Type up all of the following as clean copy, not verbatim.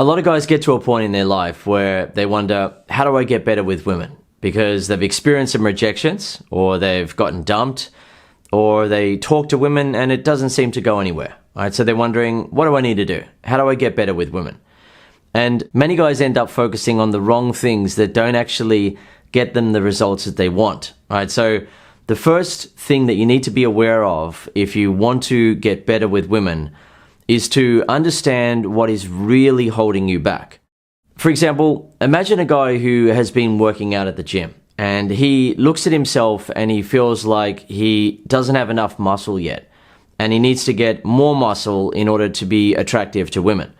A lot of guys get to a point in their life where they wonder, how do I get better with women? Because they've experienced some rejections, or they've gotten dumped, or they talk to women and it doesn't seem to go anywhere. Right? So they're wondering, what do I need to do? How do I get better with women? And many guys end up focusing on the wrong things that don't actually get them the results that they want. Right? So the first thing that you need to be aware of if you want to get better with women is to understand what is really holding you back. For example, imagine a guy who has been working out at the gym and he looks at himself and he feels like he doesn't have enough muscle yet and he needs to get more muscle in order to be attractive to women.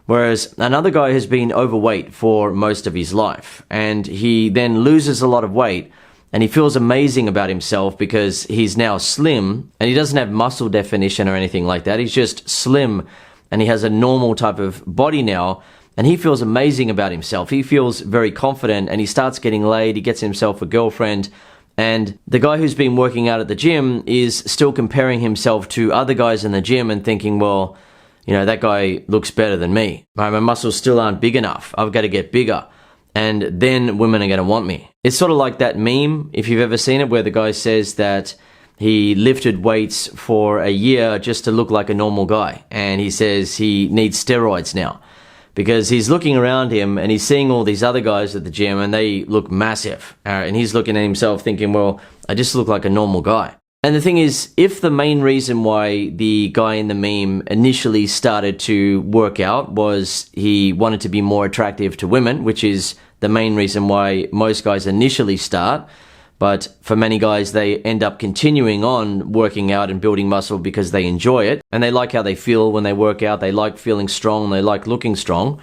Whereas another guy has been overweight for most of his life and he then loses a lot of weight and he feels amazing about himself because he's now slim and he doesn't have muscle definition or anything like that. He's just slim and he has a normal type of body now and he feels amazing about himself. He feels very confident and he starts getting laid. He gets himself a girlfriend, and the guy who's been working out at the gym is still comparing himself to other guys in the gym and thinking, well, you know, that guy looks better than me. My muscles still aren't big enough. I've got to get bigger. And then women are going to want me. It's sort of like that meme, if you've ever seen it, where the guy says that he lifted weights for a year just to look like a normal guy. And he says he needs steroids now because he's looking around him and he's seeing all these other guys at the gym and they look massive. And he's looking at himself thinking, well, I just look like a normal guy. And the thing is, if the main reason why the guy in the meme initially started to work out was he wanted to be more attractive to women, which is the main reason why most guys initially start, but for many guys, they end up continuing on working out and building muscle because they enjoy it and they like how they feel when they work out. They like feeling strong, they like looking strong,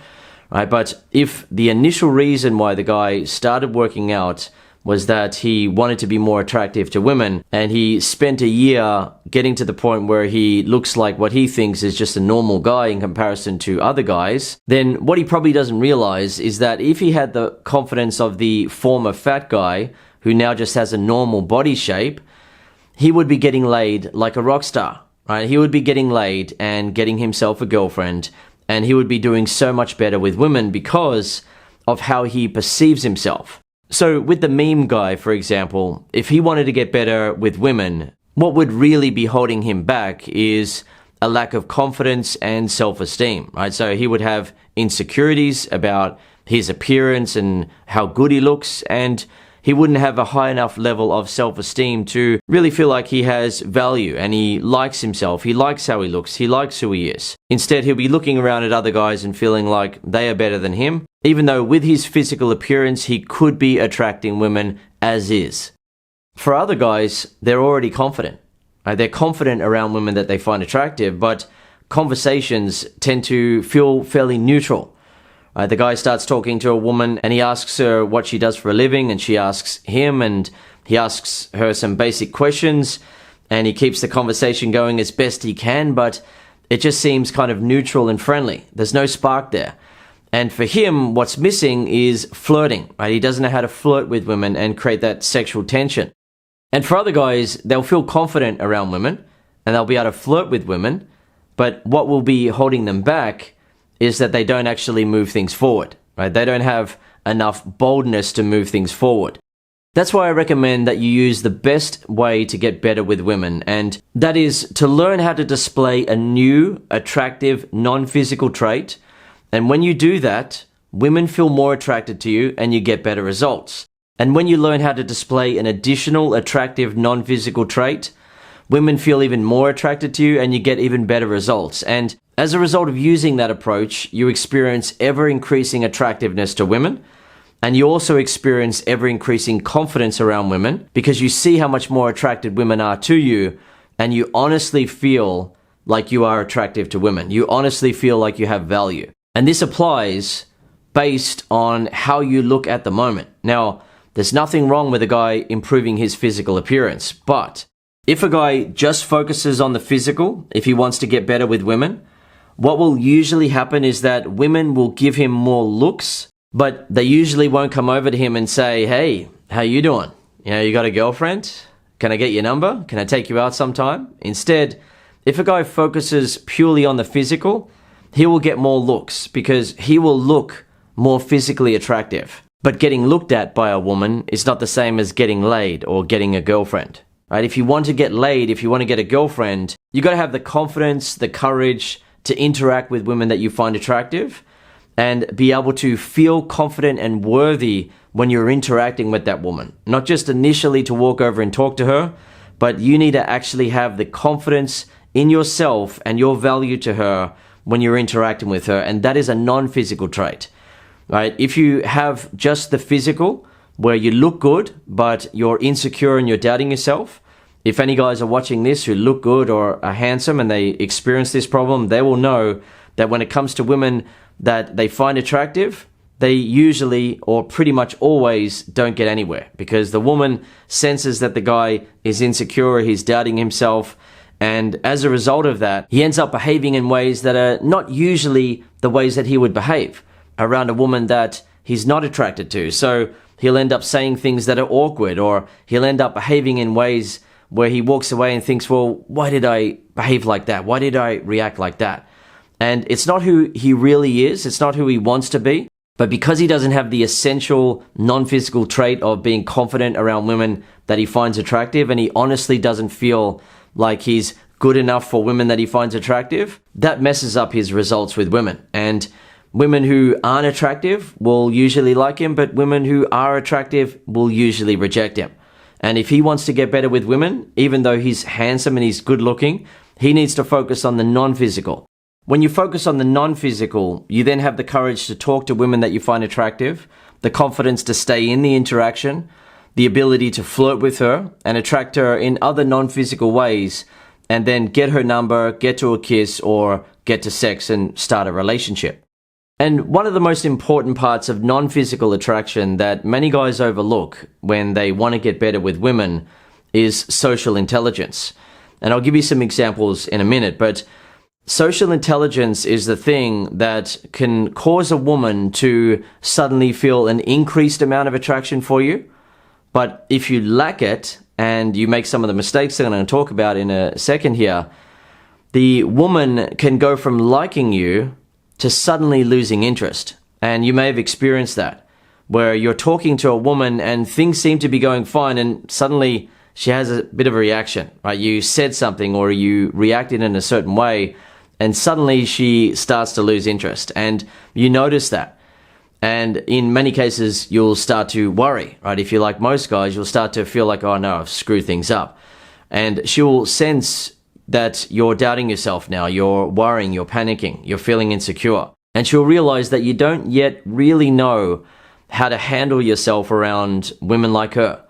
right? But if the initial reason why the guy started working out was that he wanted to be more attractive to women and he spent a year getting to the point where he looks like what he thinks is just a normal guy in comparison to other guys, then what he probably doesn't realize is that if he had the confidence of the former fat guy who now just has a normal body shape, he would be getting laid like a rock star, right? He would be getting laid and getting himself a girlfriend, and he would be doing so much better with women because of how he perceives himself. So with the meme guy, for example, if he wanted to get better with women, what would really be holding him back is a lack of confidence and self-esteem, right? So he would have insecurities about his appearance and how good he looks, and he wouldn't have a high enough level of self-esteem to really feel like he has value and he likes himself, he likes how he looks, he likes who he is. Instead, he'll be looking around at other guys and feeling like they are better than him, even though with his physical appearance, he could be attracting women as is. For other guys, they're already confident. They're confident around women that they find attractive, but conversations tend to feel fairly neutral. The guy starts talking to a woman and he asks her what she does for a living, and she asks him, and he asks her some basic questions, and he keeps the conversation going as best he can, but it just seems kind of neutral and friendly. There's no spark there. And for him, what's missing is flirting, right? He doesn't know how to flirt with women and create that sexual tension. And for other guys, they'll feel confident around women and they'll be able to flirt with women, but what will be holding them back is that they don't actually move things forward, right? They don't have enough boldness to move things forward. That's why I recommend that you use the best way to get better with women, and that is to learn how to display a new, attractive, non-physical trait. And when you do that, women feel more attracted to you and you get better results. And when you learn how to display an additional, attractive, non-physical trait, women feel even more attracted to you and you get even better results. And as a result of using that approach, you experience ever-increasing attractiveness to women, and you also experience ever-increasing confidence around women because you see how much more attracted women are to you, and you honestly feel like you are attractive to women. You honestly feel like you have value. And this applies based on how you look at the moment. Now, there's nothing wrong with a guy improving his physical appearance, but if a guy just focuses on the physical, if he wants to get better with women, what will usually happen is that women will give him more looks, but they usually won't come over to him and say, hey, how you doing? You know, you got a girlfriend? Can I get your number? Can I take you out sometime? Instead, if a guy focuses purely on the physical, he will get more looks because he will look more physically attractive. But getting looked at by a woman is not the same as getting laid or getting a girlfriend. Right? If you want to get laid, if you want to get a girlfriend, you got to have the confidence, the courage to interact with women that you find attractive and be able to feel confident and worthy when you're interacting with that woman. Not just initially to walk over and talk to her, but you need to actually have the confidence in yourself and your value to her when you're interacting with her. And that is a non-physical trait, right? If you have just the physical, where you look good, but you're insecure and you're doubting yourself, if any guys are watching this who look good or are handsome and they experience this problem, they will know that when it comes to women that they find attractive, they usually or pretty much always don't get anywhere because the woman senses that the guy is insecure, he's doubting himself, and as a result of that, he ends up behaving in ways that are not usually the ways that he would behave around a woman that he's not attracted to. So he'll end up saying things that are awkward, or he'll end up behaving in ways where he walks away and thinks, well, why did I behave like that? Why did I react like that? And it's not who he really is. It's not who he wants to be. But because he doesn't have the essential non-physical trait of being confident around women that he finds attractive, and he honestly doesn't feel like he's good enough for women that he finds attractive, that messes up his results with women. And women who aren't attractive will usually like him, but women who are attractive will usually reject him. And if he wants to get better with women, even though he's handsome and he's good looking, he needs to focus on the non-physical. When you focus on the non-physical, you then have the courage to talk to women that you find attractive, the confidence to stay in the interaction, the ability to flirt with her and attract her in other non-physical ways, and then get her number, get to a kiss, or get to sex and start a relationship. And one of the most important parts of non-physical attraction that many guys overlook when they want to get better with women is social intelligence. And I'll give you some examples in a minute, but social intelligence is the thing that can cause a woman to suddenly feel an increased amount of attraction for you. But if you lack it, and you make some of the mistakes that I'm going to talk about in a second here, the woman can go from liking you to suddenly losing interest. And you may have experienced that, where you're talking to a woman and things seem to be going fine, and suddenly she has a bit of a reaction, right? You said something or you reacted in a certain way, and suddenly she starts to lose interest, and you notice that. And in many cases, you'll start to worry, right? If you're like most guys, you'll start to feel like, oh no, I've screwed things up. And she'll sense that you're doubting yourself now, you're worrying, you're panicking, you're feeling insecure. And she'll realize that you don't yet really know how to handle yourself around women like her.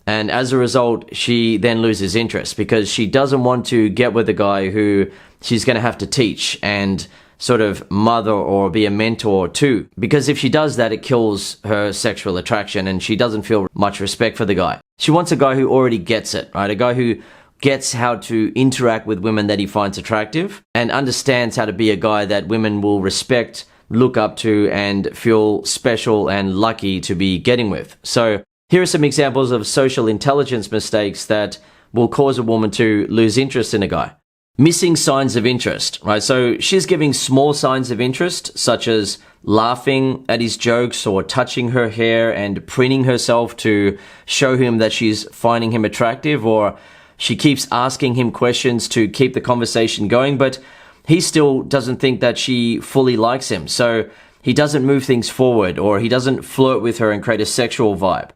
And as a result, she then loses interest because she doesn't want to get with a guy who she's going to have to teach and sort of mother or be a mentor to. Because if she does that, it kills her sexual attraction and she doesn't feel much respect for the guy. She wants a guy who already gets it, right? A guy who gets how to interact with women that he finds attractive and understands how to be a guy that women will respect, look up to, and feel special and lucky to be getting with. So here are some examples of social intelligence mistakes that will cause a woman to lose interest in a guy. Missing signs of interest, right? So she's giving small signs of interest, such as laughing at his jokes or touching her hair and preening herself to show him that she's finding him attractive, or she keeps asking him questions to keep the conversation going, but he still doesn't think that she fully likes him. So he doesn't move things forward, or he doesn't flirt with her and create a sexual vibe.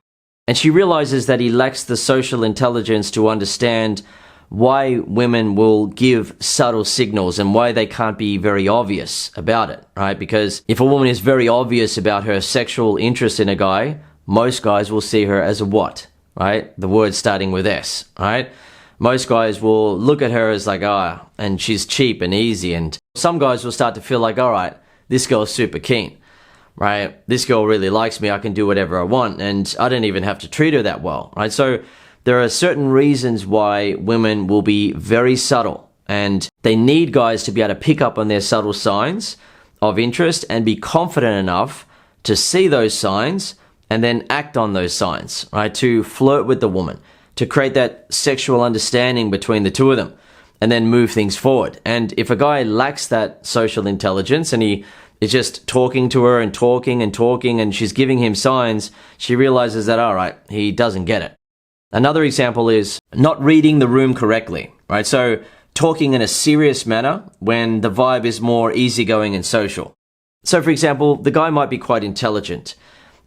And she realizes that he lacks the social intelligence to understand why women will give subtle signals and why they can't be very obvious about it, right? Because if a woman is very obvious about her sexual interest in a guy, most guys will see her as a what, right? The word starting with S, right? Most guys will look at her as like, and she's cheap and easy. And some guys will start to feel like, all right, this girl's super keen, right? This girl really likes me. I can do whatever I want. And I don't even have to treat her that well, right? So there are certain reasons why women will be very subtle, and they need guys to be able to pick up on their subtle signs of interest and be confident enough to see those signs and then act on those signs, right? To flirt with the woman, to create that sexual understanding between the two of them. and then move things forward. And if a guy lacks that social intelligence and he is just talking to her and talking and talking and she's giving him signs, she realizes that, all right, he doesn't get it. Another example is not reading the room correctly, right? So talking in a serious manner when the vibe is more easygoing and social. So for example, the guy might be quite intelligent,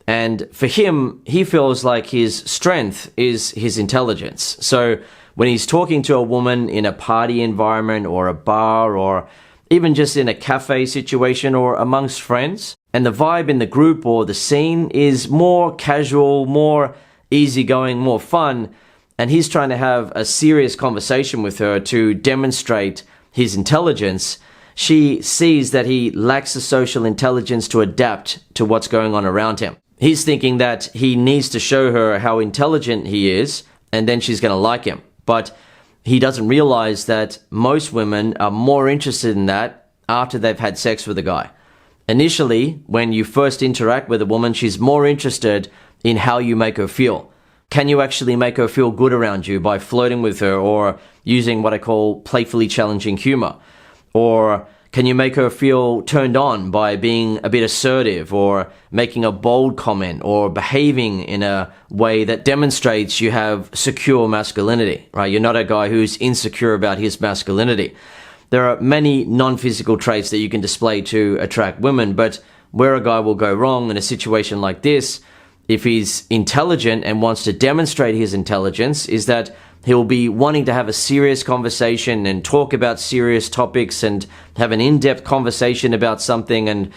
and for him, he feels like his strength is his intelligence. So when he's talking to a woman in a party environment or a bar or even just in a cafe situation or amongst friends, and the vibe in the group or the scene is more casual, more easygoing, more fun, and he's trying to have a serious conversation with her to demonstrate his intelligence, she sees that he lacks the social intelligence to adapt to what's going on around him. He's thinking that he needs to show her how intelligent he is, and then she's going to like him. But he doesn't realize that most women are more interested in that after they've had sex with a guy. Initially, when you first interact with a woman, she's more interested in how you make her feel. Can you actually make her feel good around you by flirting with her or using what I call playfully challenging humor? Or can you make her feel turned on by being a bit assertive or making a bold comment or behaving in a way that demonstrates you have secure masculinity, right? You're not a guy who's insecure about his masculinity. There are many non-physical traits that you can display to attract women, but where a guy will go wrong in a situation like this, if he's intelligent and wants to demonstrate his intelligence, is that he'll be wanting to have a serious conversation and talk about serious topics and have an in-depth conversation about something and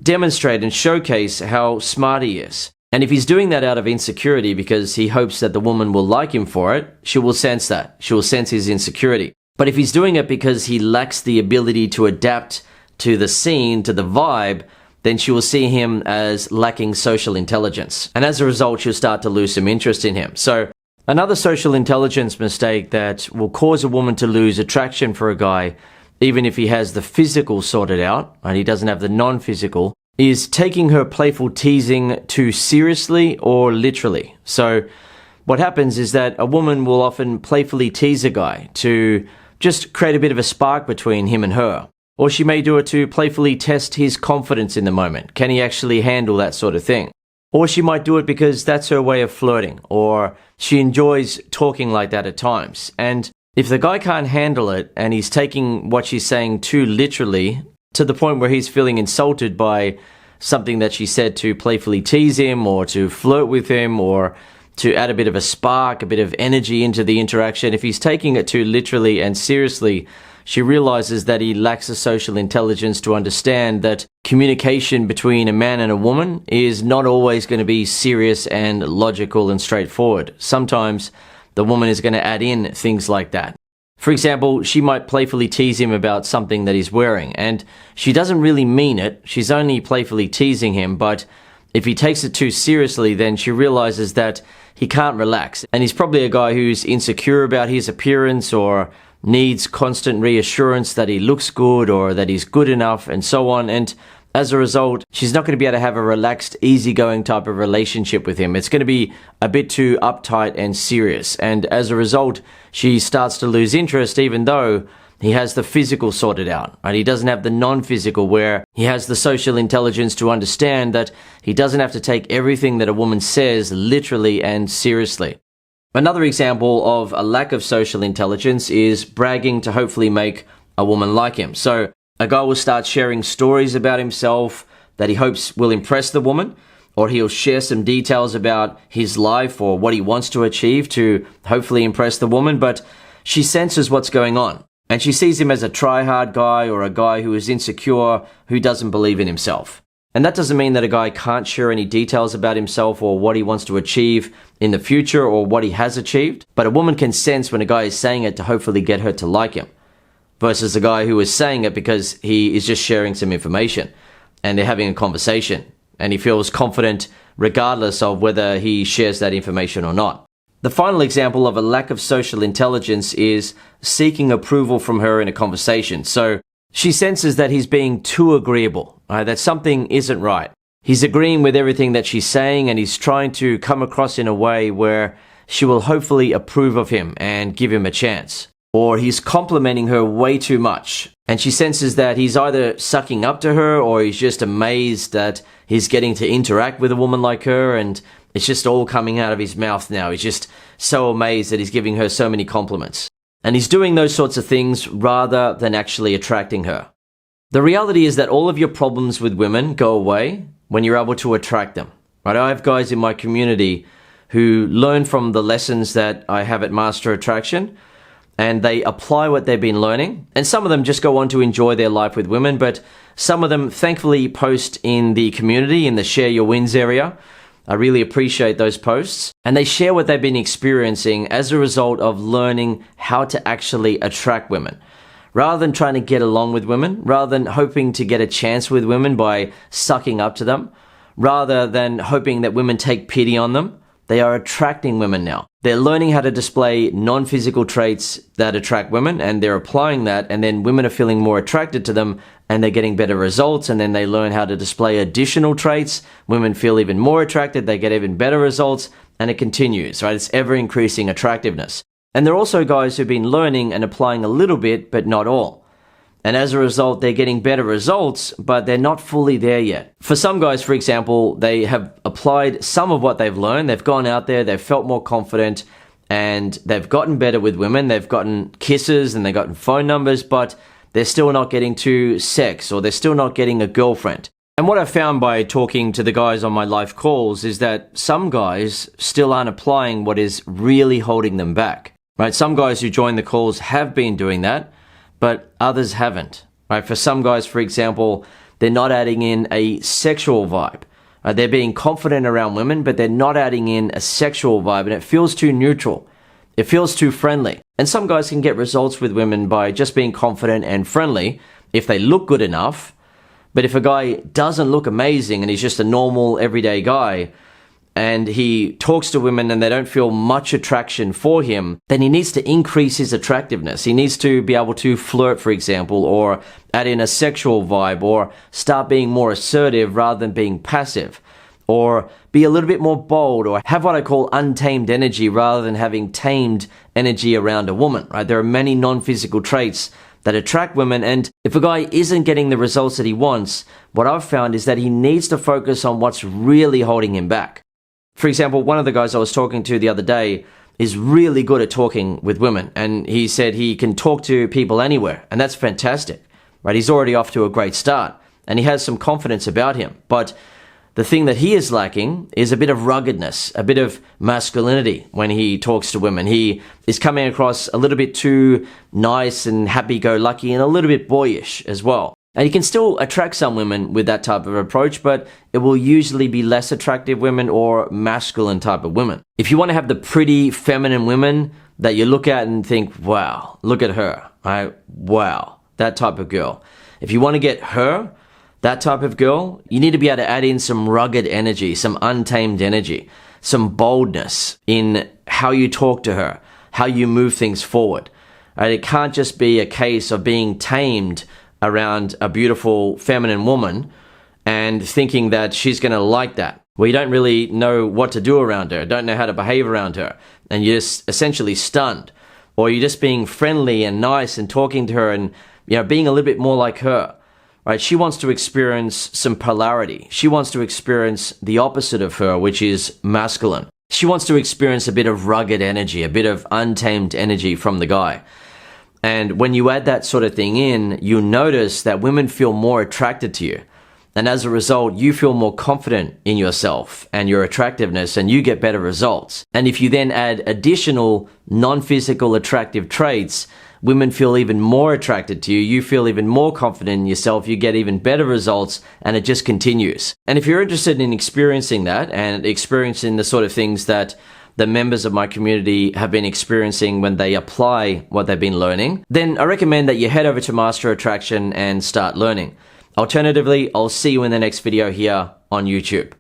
demonstrate and showcase how smart he is. And if he's doing that out of insecurity because he hopes that the woman will like him for it, she will sense that. She will sense his insecurity. But if he's doing it because he lacks the ability to adapt to the scene, to the vibe, then she will see him as lacking social intelligence. And as a result, she'll start to lose some interest in him. So another social intelligence mistake that will cause a woman to lose attraction for a guy, even if he has the physical sorted out, and he doesn't have the non-physical, is taking her playful teasing too seriously or literally. So what happens is that a woman will often playfully tease a guy to just create a bit of a spark between him and her. Or she may do it to playfully test his confidence in the moment. Can he actually handle that sort of thing? Or she might do it because that's her way of flirting, or she enjoys talking like that at times. And if the guy can't handle it and he's taking what she's saying too literally to the point where he's feeling insulted by something that she said to playfully tease him or to flirt with him or to add a bit of a spark, a bit of energy into the interaction, if he's taking it too literally and seriously, she realizes that he lacks the social intelligence to understand that communication between a man and a woman is not always going to be serious and logical and straightforward. Sometimes the woman is going to add in things like that. For example, she might playfully tease him about something that he's wearing, and she doesn't really mean it. She's only playfully teasing him, but if he takes it too seriously, then she realizes that he can't relax. And he's probably a guy who's insecure about his appearance or needs constant reassurance that he looks good or that he's good enough and so on. And as a result, she's not going to be able to have a relaxed, easygoing type of relationship with him. It's going to be a bit too uptight and serious. And as a result, she starts to lose interest even though he has the physical sorted out, right? He doesn't have the non-physical where he has the social intelligence to understand that he doesn't have to take everything that a woman says literally and seriously. Another example of a lack of social intelligence is bragging to hopefully make a woman like him. So a guy will start sharing stories about himself that he hopes will impress the woman, or he'll share some details about his life or what he wants to achieve to hopefully impress the woman, but she senses what's going on. And she sees him as a try-hard guy or a guy who is insecure, who doesn't believe in himself. And that doesn't mean that a guy can't share any details about himself or what he wants to achieve in the future or what he has achieved. But a woman can sense when a guy is saying it to hopefully get her to like him, versus a guy who is saying it because he is just sharing some information and they're having a conversation and he feels confident regardless of whether he shares that information or not. The final example of a lack of social intelligence is seeking approval from her in a conversation. So she senses that he's being too agreeable, that something isn't right. He's agreeing with everything that she's saying and he's trying to come across in a way where she will hopefully approve of him and give him a chance. or he's complimenting her way too much. And she senses that he's either sucking up to her or he's just amazed that he's getting to interact with a woman like her, and it's just all coming out of his mouth now. He's just so amazed that he's giving her so many compliments. And he's doing those sorts of things rather than actually attracting her. The reality is that all of your problems with women go away when you're able to attract them. Right? I have guys in my community who learn from the lessons that I have at Master Attraction, and they apply what they've been learning. And some of them just go on to enjoy their life with women, but some of them thankfully post in the community, in the Share Your Wins area. I really appreciate those posts. And they share what they've been experiencing as a result of learning how to actually attract women. Rather than trying to get along with women, rather than hoping to get a chance with women by sucking up to them, rather than hoping that women take pity on them, they are attracting women now. They're learning how to display non-physical traits that attract women, and they're applying that, and then women are feeling more attracted to them, and they're getting better results, and then they learn how to display additional traits. Women feel even more attracted, they get even better results, and it continues, right? It's ever-increasing attractiveness. And there are also guys who've been learning and applying a little bit, but not all. And as a result, they're getting better results, but they're not fully there yet. For some guys, for example, they have applied some of what they've learned. They've gone out there, they've felt more confident, and they've gotten better with women. They've gotten kisses and they've gotten phone numbers, but they're still not getting to sex, or they're still not getting a girlfriend. And what I've found by talking to the guys on my live calls is that some guys still aren't applying what is really holding them back. Right? Some guys who join the calls have been doing that, but others haven't. Right? For some guys, for example, they're not adding in a sexual vibe. They're being confident around women, but they're not adding in a sexual vibe, and it feels too neutral. It feels too friendly. And some guys can get results with women by just being confident and friendly if they look good enough. But if a guy doesn't look amazing and he's just a normal, everyday guy, and he talks to women and they don't feel much attraction for him, then he needs to increase his attractiveness. He needs to be able to flirt, for example, or add in a sexual vibe, or start being more assertive rather than being passive, or be a little bit more bold, or have what I call untamed energy rather than having tamed energy around a woman, right? There are many non-physical traits that attract women, and if a guy isn't getting the results that he wants, what I've found is that he needs to focus on what's really holding him back. For example, one of the guys I was talking to the other day is really good at talking with women, and he said he can talk to people anywhere, and that's fantastic, right? He's already off to a great start, and he has some confidence about him. But the thing that he is lacking is a bit of ruggedness, a bit of masculinity when he talks to women. He is coming across a little bit too nice and happy-go-lucky, and a little bit boyish as well. And you can still attract some women with that type of approach, but it will usually be less attractive women or masculine type of women. If you want to have the pretty feminine women that you look at and think, wow, look at her, right? Wow, that type of girl. If you want to get her, that type of girl, you need to be able to add in some rugged energy, some untamed energy, some boldness in how you talk to her, how you move things forward. Right? It can't just be a case of being tamed around a beautiful feminine woman and thinking that she's going to like that. Well, you don't really know what to do around her, don't know how to behave around her, and you're just essentially stunned. Or you're just being friendly and nice and talking to her and, you know, being a little bit more like her. Right? She wants to experience some polarity. She wants to experience the opposite of her, which is masculine. She wants to experience a bit of rugged energy, a bit of untamed energy from the guy. And when you add that sort of thing in, you'll notice that women feel more attracted to you. And as a result, you feel more confident in yourself and your attractiveness, and you get better results. And if you then add additional non-physical attractive traits, women feel even more attracted to you. You feel even more confident in yourself. You get even better results, and it just continues. And if you're interested in experiencing that and experiencing the sort of things that the members of my community have been experiencing when they apply what they've been learning, then I recommend that you head over to Master Attraction and start learning. Alternatively, I'll see you in the next video here on YouTube.